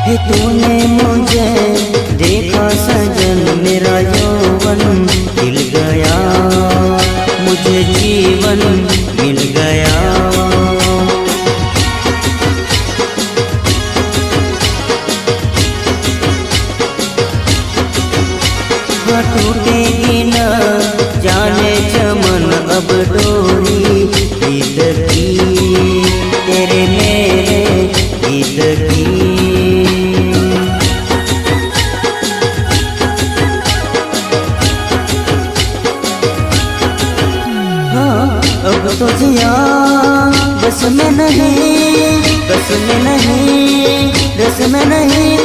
हे तूने मुझे देखा सजन, मेरा यौवन खिल गया, मुझे जीवन मिल गया। टूटेगी न जाने चमन अब डोरी गीत की, तेरे मेरे गीत की। हाँ अब तो जिया बस में नहीं, बस में नहीं, रस में नहीं,